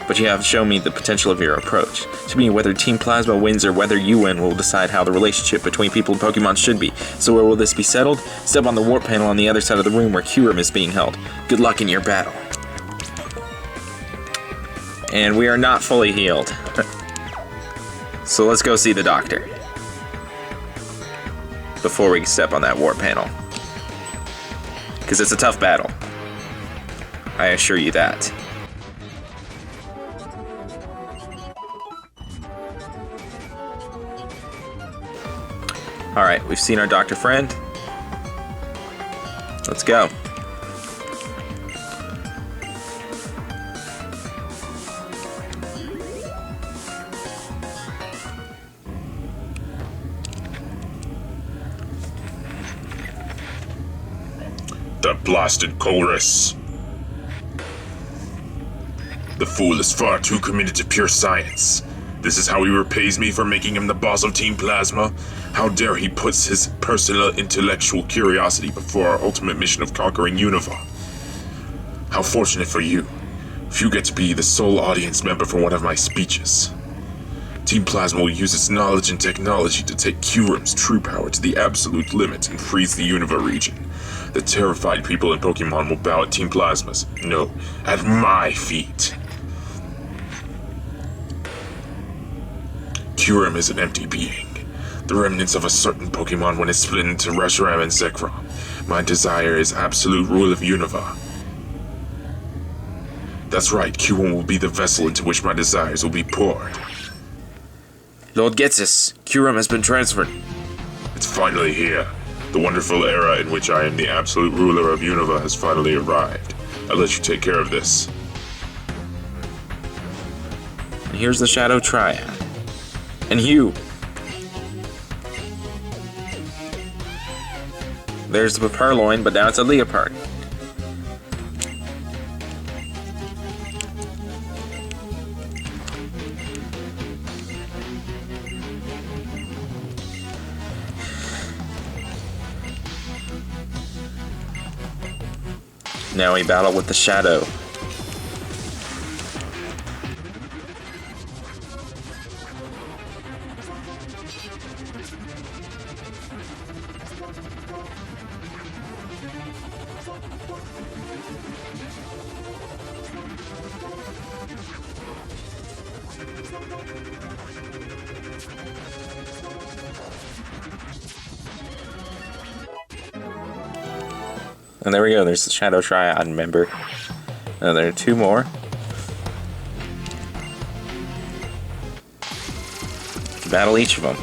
But you have shown me the potential of your approach. To me, whether Team Plasma wins or whether you win will decide how the relationship between people and Pokemon should be. So where will this be settled? Step on the warp panel on the other side of the room where Kyurem is being held. Good luck in your battle. And we are not fully healed. So let's go see the doctor before we step on that warp panel. Because it's a tough battle. I assure you that. Alright, we've seen our doctor friend. Let's go. That blasted Colress. The fool is far too committed to pure science. This is how he repays me for making him the boss of Team Plasma? How dare he puts his personal intellectual curiosity before our ultimate mission of conquering Unova? How fortunate for you, if you get to be the sole audience member for one of my speeches. Team Plasma will use its knowledge and technology to take Kyurem's true power to the absolute limit and freeze the Unova region. The terrified people in Pokemon will bow at Team Plasma's, no, at my feet. Kyurem is an empty being, the remnants of a certain Pokemon when it split into Reshiram and Zekrom. My desire is absolute rule of Unova. That's right, Kyurem will be the vessel into which my desires will be poured. Lord Ghetsis, Kyurem has been transferred. It's finally here. The wonderful era in which I am the absolute ruler of Unova has finally arrived. I'll let you take care of this. And here's the Shadow Triad. And Hugh. There's the Purloin, but now it's a Leopard. Now we battle with the Shadow. And there we go, there's the Shadow Triad member. There are 2 more. Battle each of them.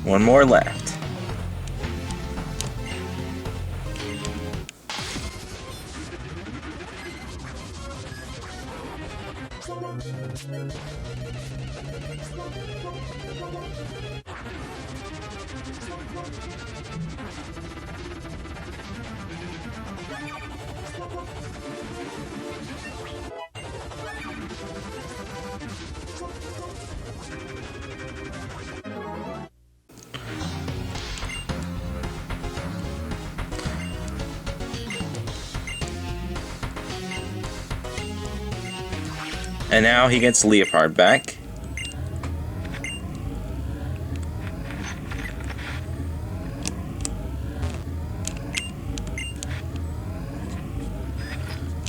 One more left. And now he gets Leopard back.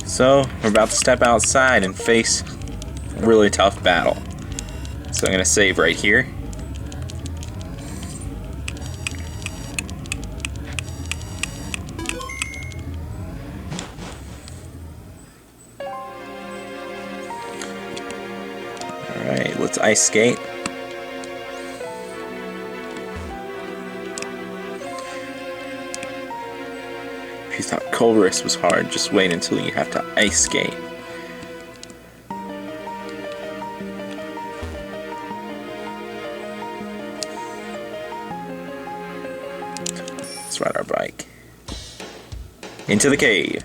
So, we're about to step outside and face a really tough battle. So I'm going to save right here. Alright, let's ice skate. If you thought Colress was hard, just wait until you have to ice skate. Let's ride our bike. Into the cave.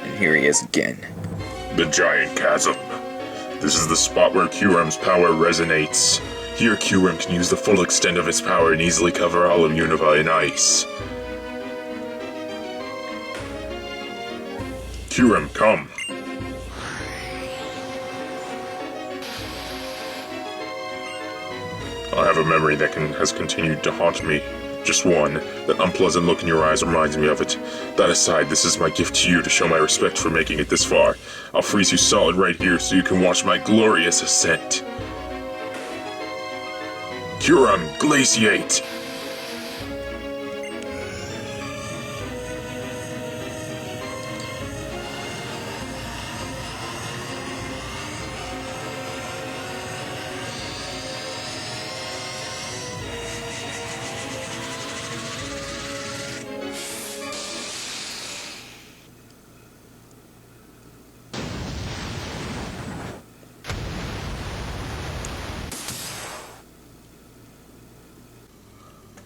And here he is again. The giant chasm. This is the spot where Kyurem's power resonates. Here Kyurem can use the full extent of its power and easily cover all of Unova in ice. Kyurem, come. I have a memory that has continued to haunt me. Just one. That unpleasant look in your eyes reminds me of it. That aside, this is my gift to you to show my respect for making it this far. I'll freeze you solid right here so you can watch my glorious ascent. Kyurem, glaciate!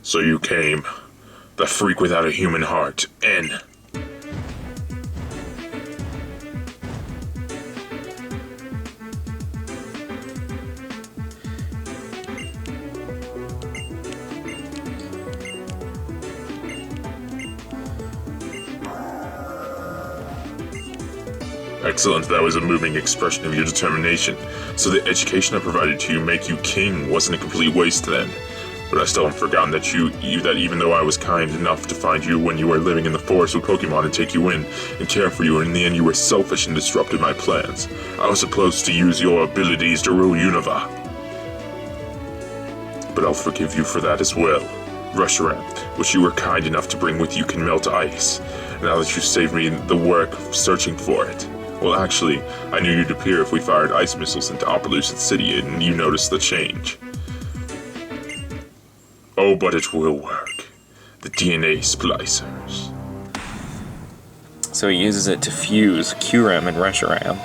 So you came. The freak without a human heart. N. Excellent, that was a moving expression of your determination. So the education I provided to you make you king wasn't a complete waste then. But I still haven't forgotten that that even though I was kind enough to find you when you were living in the forest with Pokemon and take you in and care for you, and in the end you were selfish and disrupted my plans. I was supposed to use your abilities to rule Unova. But I'll forgive you for that as well. Reshiram, which you were kind enough to bring with you, can melt ice. Now that you saved me the work of searching for it. Well, actually, I knew you'd appear if we fired ice missiles into Opelucid City and you noticed the change. Oh, but it will work. The DNA splicers. So he uses it to fuse Kyurem and Reshiram.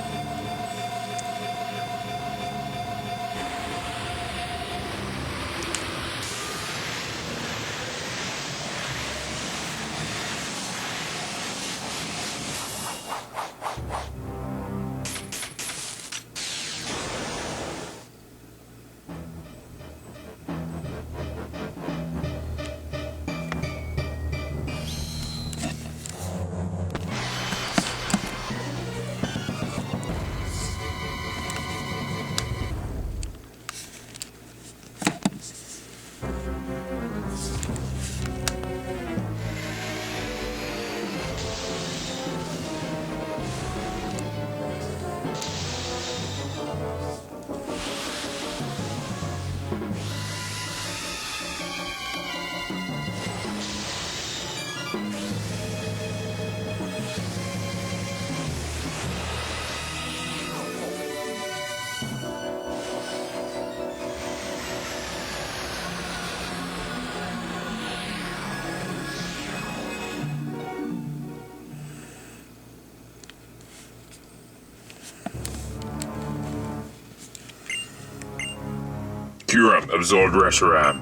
Kyurem absorbed Reshiram.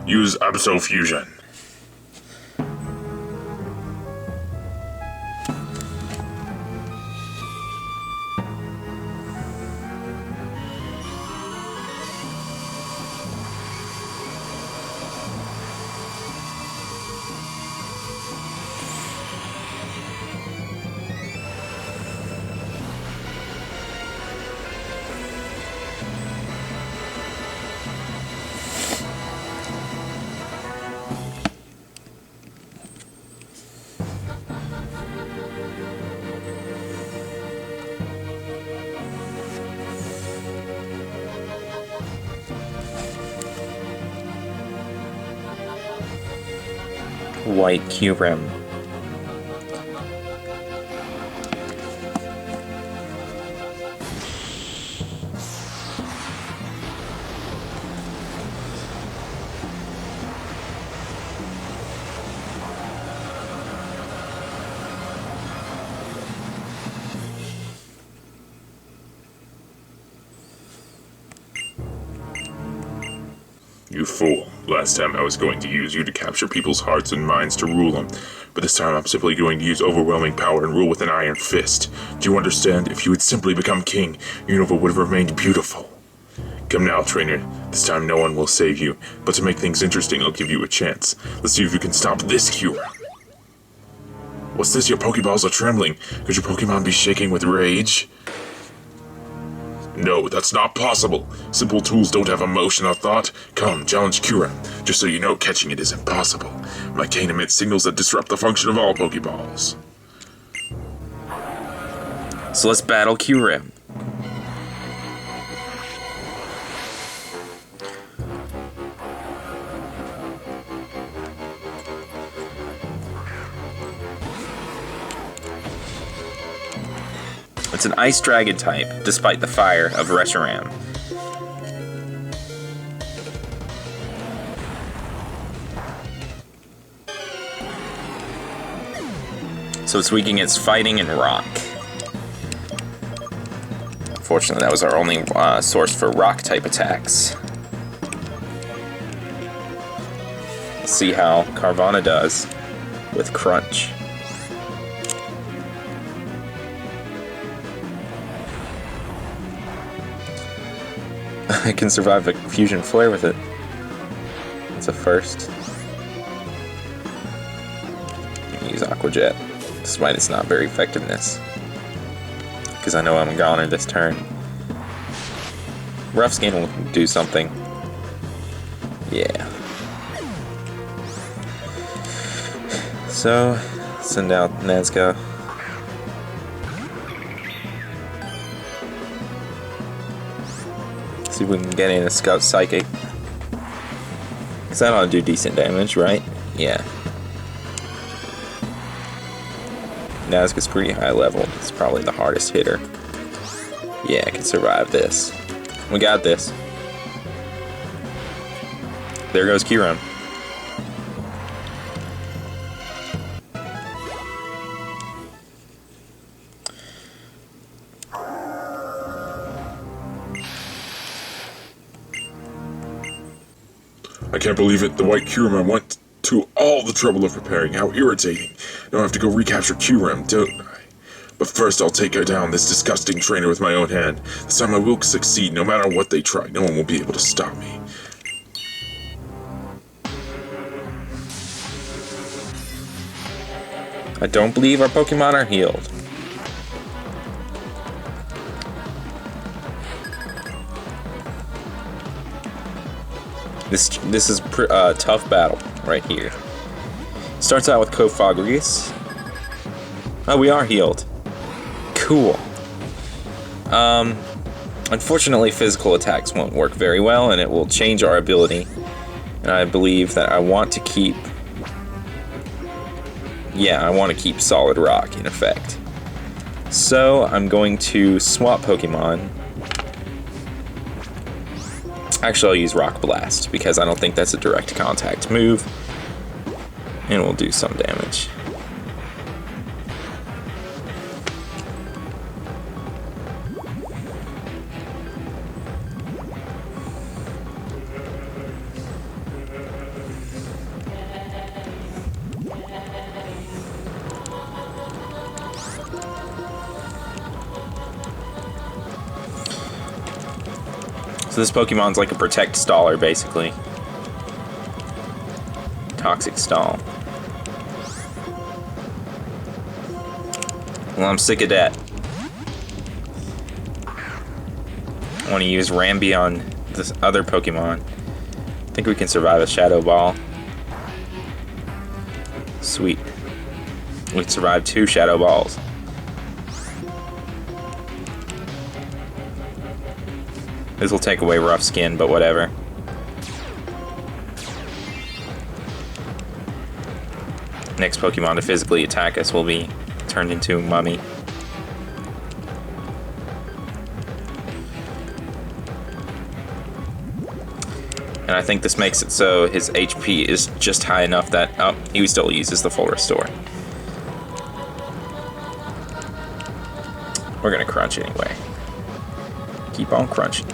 Use Absol Fusion. White Kyurem. You fool. Last time I was going to use you to capture people's hearts and minds to rule them, but this time I'm simply going to use overwhelming power and rule with an iron fist. Do you understand? If you had simply become king, Unova would have remained beautiful. Come now, trainer. This time no one will save you, but to make things interesting, I'll give you a chance. Let's see if you can stop this cure. What's this? Your Pokeballs are trembling. Could your Pokemon be shaking with rage? No, that's not possible. Simple tools don't have emotion or thought. Come, challenge Kyurem. Just so you know, catching it is impossible. My cane emits signals that disrupt the function of all Pokeballs. So let's battle Kyurem. It's an Ice Dragon type, despite the fire of Reshiram. So it's weak against fighting and rock. Unfortunately, that was our only source for rock type attacks. Let's see how Carvana does with Crunch. I can survive a fusion flare with it. It's a first. Use Aqua Jet, despite its not very effectiveness. Because I know I'm a goner this turn. Rough Skin will do something. Yeah. So, send out Nazca. See if we can get in a Scout Psychic. Because that ought to do decent damage, right? Yeah. Nazca's pretty high level. It's probably the hardest hitter. Yeah, I can survive this. We got this. There goes Kyurem. I can't believe it. The white Kyurem went to all the trouble of preparing. How irritating. Now I have to go recapture Kyurem, don't I? But first I'll take down this disgusting trainer with my own hand. This time I will succeed, no matter what they try. No one will be able to stop me. I don't believe our Pokemon are healed. This is a tough battle right here. Starts out with Confronting. Oh, we are healed. Cool. Unfortunately, physical attacks won't work very well, and it will change our ability. And I believe that I want to keep... Yeah, I want to keep Solid Rock in effect. So, I'm going to swap Pokemon. Actually, I'll use Rock Blast, because I don't think that's a direct contact move. And we'll do some damage. So this Pokemon's like a Protect Staller, basically. Toxic Stall. Well, I'm sick of that. I want to use Rambi on this other Pokemon. I think we can survive a Shadow Ball. Sweet. We can survive 2 Shadow Balls. This will take away Rough Skin, but whatever. Next Pokemon to physically attack us will be turned into Mummy. And I think this makes it so his HP is just high enough that... Oh, he still uses the full restore. We're gonna crunch anyway. Keep on crunching.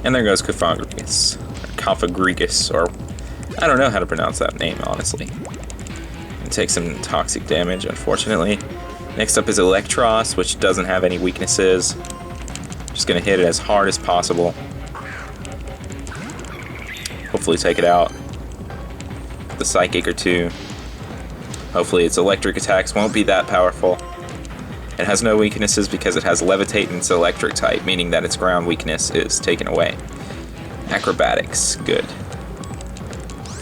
And there goes Confronting, or I don't know how to pronounce that name, honestly. It takes some toxic damage, unfortunately. Next up is Electros, which doesn't have any weaknesses. Just gonna hit it as hard as possible. Hopefully take it out. The Psychic or 2. Hopefully its electric attacks won't be that powerful. It has no weaknesses because it has Levitate and its electric type, meaning that its ground weakness is taken away. Acrobatics, good.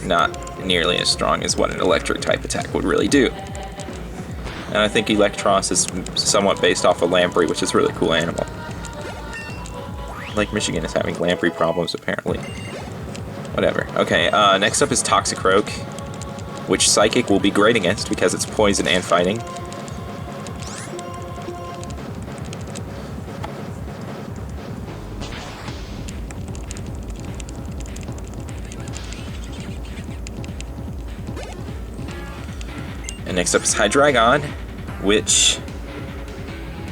Not nearly as strong as what an electric type attack would really do. And I think Electros is somewhat based off of Lamprey, which is a really cool animal. Lake Michigan is having Lamprey problems, apparently. Whatever. Okay, next up is Toxicroak, which Psychic will be great against because it's poison and fighting. And next up is Hydreigon, which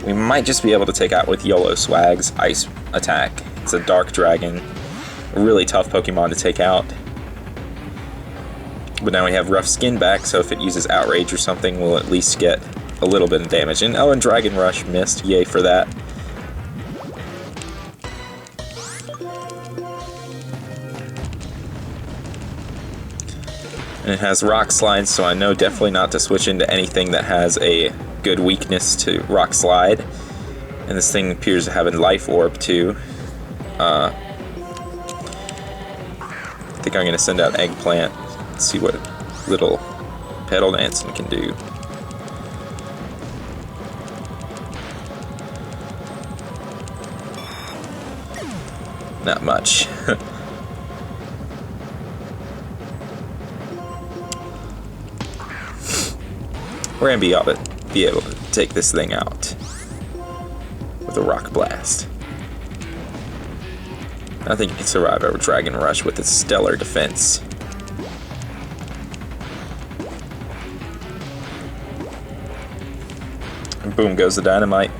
we might just be able to take out with YOLO Swag's Ice attack. It's a Dark Dragon, a really tough Pokemon to take out. But now we have Rough Skin back, so if it uses Outrage or something, we'll at least get a little bit of damage. And oh, and Dragon Rush missed. Yay for that. And it has Rock Slide, so I know definitely not to switch into anything that has a good weakness to Rock Slide. And this thing appears to have a Life Orb too. I think I'm going to send out Eggplant and see what little Petal Dancing can do. Not much. We're going to be able to take this thing out with a Rock Blast. I think you can survive our Dragon Rush with its stellar defense. boom goes the dynamite.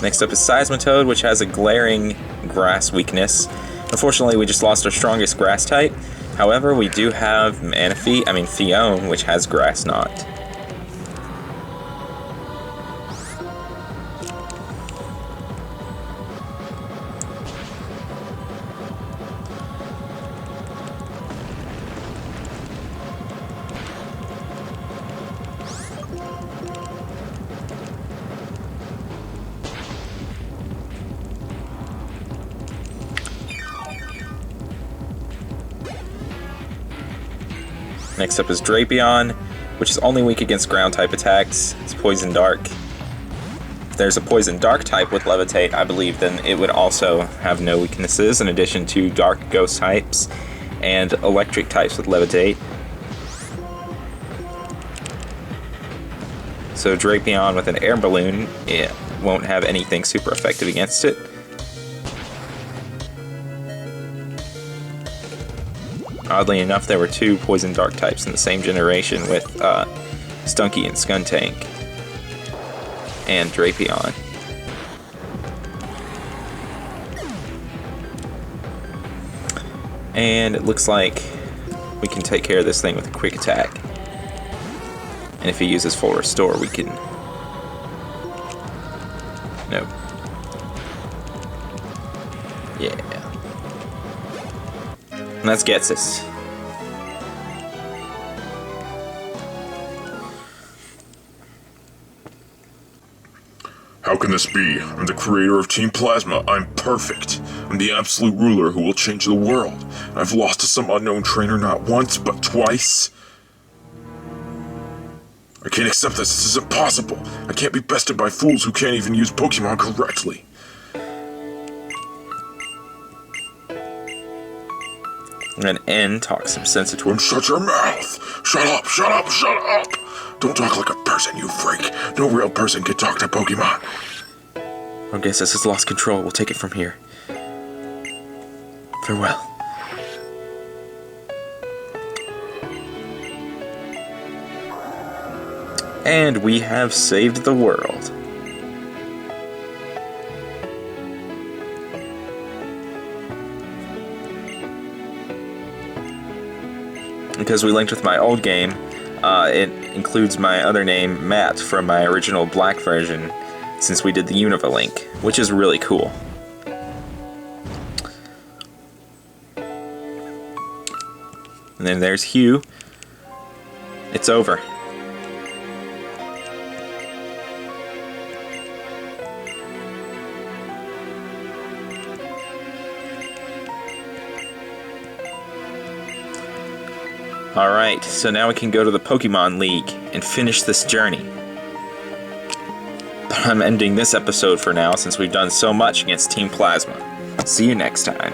Next up is Seismitoad, which has a glaring grass weakness. Unfortunately, we just lost our strongest grass type. However, we do have Fione, which has grass knot. Next up is Terrakion, which is only weak against ground type attacks. It's Poison Dark. If there's a Poison Dark type with Levitate, I believe, then it would also have no weaknesses, in addition to Dark Ghost types and Electric types with Levitate. So Terrakion with an Air Balloon, it won't have anything super effective against it. Oddly enough, there were two Poison Dark types in the same generation with Stunky and Skuntank and Terrakion. And it looks like we can take care of this thing with a quick attack. And if he uses full restore, we can... Nope. Yeah. And that's Ghetsis. How can this be? I'm the creator of Team Plasma. I'm perfect. I'm the absolute ruler who will change the world. I've lost to some unknown trainer not once, but twice. I can't accept this. This is impossible. I can't be bested by fools who can't even use Pokemon correctly. And N talks some sense into him. Shut your mouth! Shut up, shut up, shut up! Don't talk like a person, you freak. No real person can talk to Pokemon. I guess this has lost control. We'll take it from here. Farewell. And we have saved the world. Because we linked with my old game, it includes my other name, Matt, from my original black version, since we did the Unova link, which is really cool. And then there's Hugh. It's over. Alright, so now we can go to the Pokemon League and finish this journey. But I'm ending this episode for now since we've done so much against Team Plasma. See you next time.